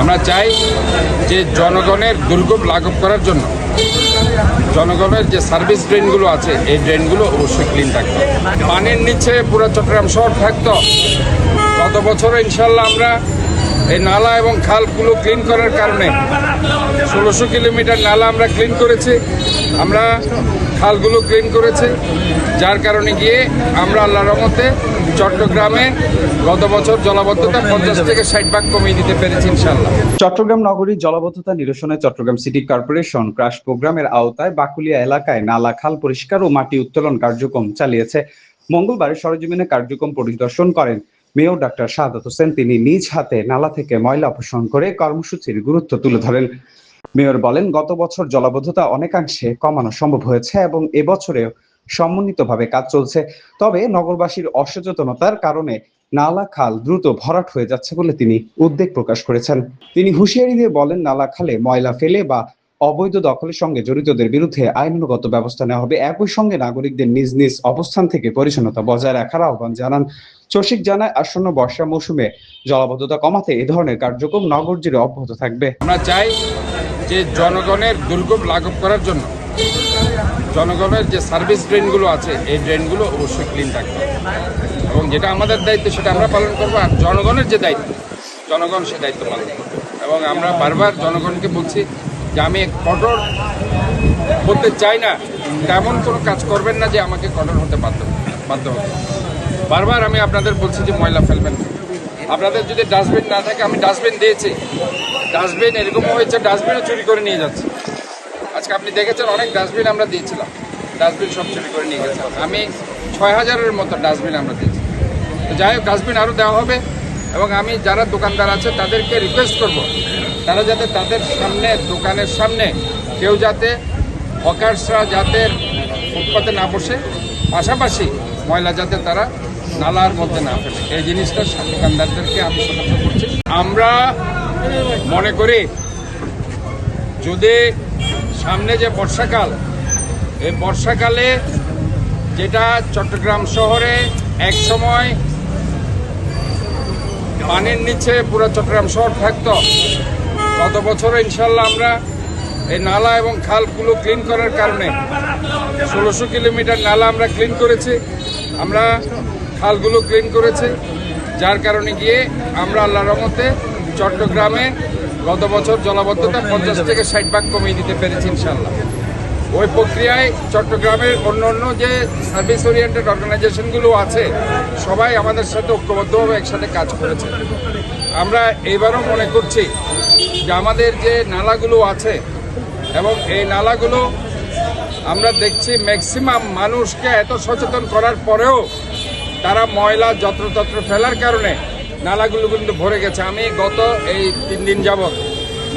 আমরা চাই যে জনগণের দুর্ভোগ লাঘব করার জন্য জনগণের যে সার্ভিস ড্রেনগুলো আছে এই ড্রেনগুলো অবশ্যই ক্লিন থাকতো। পানির নিচে পুরো চট্টগ্রাম শহর থাকতো। গত বছর ইনশাল্লাহ আমরা এই নালা এবং খালগুলো ক্লিন করার কারণে 1600 কিলোমিটার নালা আমরা ক্লিন করেছি, আমরা খালগুলো ক্লিন করেছি, যার কারণে গিয়ে আমরা আল্লাহর রহমতে চট্টগ্রামে গত বছর জলাবদ্ধতা 50 থেকে 60% কমিয়ে দিতে পেরেছি ইনশাল্লাহ। চট্টগ্রাম নগরীর জলাবদ্ধতা নিরসনে চট্টগ্রাম সিটি কর্পোরেশন ক্রাশ প্রোগ্রামের আওতায় বাকুলিয়া এলাকায় নালা খাল পরিষ্কার ও মাটি উত্তোলন কার্যক্রম চালিয়েছে। মঙ্গলবার সরেজমিনে কার্যক্রম পরিদর্শন করেন মেয়র ডাক্তার শাহাদাত হোসেন। তিনি নিজ হাতে নালা থেকে ময়লা অপসারণ করে কর্মসূচির গুরুত্ব তুলে ধরেন। মেয়র বলেন, গত বছর জলাবদ্ধতা অনেকাংশে কমানো সম্ভব হয়েছে এবং এবছরেও সমন্বিতভাবে কাজ চলছে। তবে নগরবাসীর অসচেতনতার কারণে নালা খাল দ্রুত ভরাট হয়ে যাচ্ছে বলে তিনি উদ্বেগ প্রকাশ করেছেন। তিনি হুঁশিয়ারি দিয়ে বলেন, নালা খালে ময়লা ফেলে বা অবৈধ দখলের সঙ্গে জড়িতদের বিরুদ্ধে আইনগত ব্যবস্থা নেওয়া হবে। একই সঙ্গে নাগরিকদের নিজ নিজ অবস্থান থেকে পরিচ্ছন্নতা বজায় রাখার আহ্বান জানান। চসিক জানায়, আসন্ন বর্ষা মৌসুমে জলাবদ্ধতা কমাতে এ ধরনের কার্যক্রম নগর জুড়ে অব্যাহত থাকবে। আমরা চাই যে জনগণের দুর্ভোগ লাঘব করার জন্য জনগণের যে সার্ভিস ড্রেনগুলো আছে এই ড্রেনগুলো অবশ্যই ক্লিন থাকবে এবং যেটা আমাদের দায়িত্ব সেটা আমরা পালন করবো। আর জনগণের যে দায়িত্ব জনগণ সে দায়িত্ব পালন করবে। এবং আমরা বারবার জনগণকে বলছি যে আমি কঠোর হতে চাই না, তেমন কোনো কাজ করবেন না যে আমাকে কঠোর হতে বাধ্য হবে। বারবার আমি আপনাদের বলছি যে ময়লা ফেলবেন না। আপনাদের যদি ডাস্টবিন না থাকে, আমি ডাস্টবিন দিয়েছি, ডাস্টবিন এরকমও হয়েছে ডাস্টবিনও চুরি করে নিয়ে যাচ্ছে। আজকে আপনি দেখেছেন অনেক ডাস্টবিন আমরা দিয়েছিলাম, ডাস্টবিন সব চুরি করে নিয়ে গেছে। আমি 6000-এর মতো ডাস্টবিন আমরা দিয়েছি। তো যাই হোক, ডাস্টবিন আরও দেওয়া হবে এবং আমি যারা দোকানদার আছে তাদেরকে রিকোয়েস্ট করব তারা যাতে তাদের সামনে দোকানের সামনে কেউ যাতে হকার্সরা যাতে ফুটপাতে না বসে, পাশাপাশি ময়লা যাতে তারা নালার মধ্যে না ফেলে, এই জিনিসটা দোকানদারদেরকে আমি সতর্ক করছি। আমরা মনে করি যদি সামনে যে বর্ষাকাল, এই বর্ষাকালে যেটা চট্টগ্রাম শহরে এক সময় পানির নিচে পুরো চট্টগ্রাম শহর থাকতো, গত বছর ইনশাল্লাহ আমরা এই নালা এবং খালগুলো ক্লিন করার কারণে 1600 কিলোমিটার নালা আমরা ক্লিন করেছি, আমরা খালগুলো ক্লিন করেছি, যার কারণে গিয়ে আমরা আল্লাহর রহমতে চট্টগ্রামে গত বছর জলাবদ্ধতা 50 থেকে 60% কমিয়ে দিতে পেরেছি ইনশাল্লাহ। ওই প্রক্রিয়ায় চট্টগ্রামের অন্য যে সার্ভিস ওরিয়েন্টেড অর্গানাইজেশনগুলো আছে সবাই আমাদের সাথে ঐক্যবদ্ধভাবে একসাথে কাজ করেছে। আমরা এইবারও মনে করছি যে আমাদের যে নালাগুলো আছে এবং এই নালাগুলো আমরা দেখছি ম্যাক্সিমাম মানুষকে এত সচেতন করার পরেও তারা ময়লা যত্রতত্র ফেলার কারণে নালাগুলো কিন্তু ভরে গেছে। আমি গত এই 3 দিন যাবৎ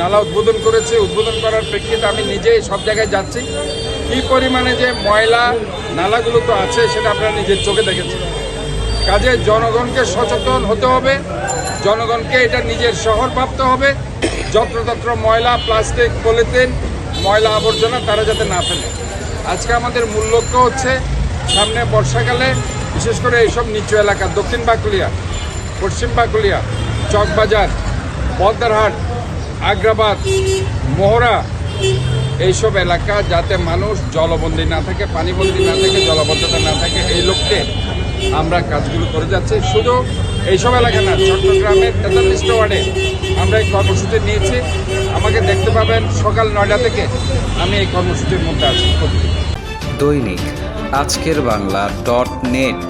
নালা উদ্বোধন করেছি। উদ্বোধন করার প্রেক্ষিতে আমি নিজেই সব জায়গায় যাচ্ছি, কী পরিমাণে যে ময়লা নালাগুলো তো আছে সেটা আপনারা নিজের চোখে দেখেছেন। কাজে জনগণকে সচেতন হতে হবে, জনগণকে এটা নিজের শহর ভাবতে হবে। যত্রতত্র ময়লা, প্লাস্টিক, পলিথিন, ময়লা আবর্জনা তারা যাতে না ফেলে। আজকে আমাদের মূল লক্ষ্য হচ্ছে সামনে বর্ষাকালে বিশেষ করে এইসব নিচু এলাকা, দক্ষিণ বাকুলিয়া, পশ্চিম বাকুলিয়া, চকবাজার, বদ্দারহাট, আগ্রাবাদ, মোহরা, এইসব এলাকা যাতে মানুষ জলবন্দী না থাকে, পানিবন্দী না থাকে, জলবদ্ধতা না থাকে, এই লক্ষ্যে আমরা কাজগুলো করে যাচ্ছি। শুধু এইসব এলাকা না, চট্টগ্রামের 43 ওয়ার্ডে আমরা এই কর্মসূচি নিয়েছি। আমাকে দেখতে পাবেন সকাল 9টা থেকে আমি এই কর্মসূচির মধ্যে আছি। দৈনিক আজকের বাংলা .net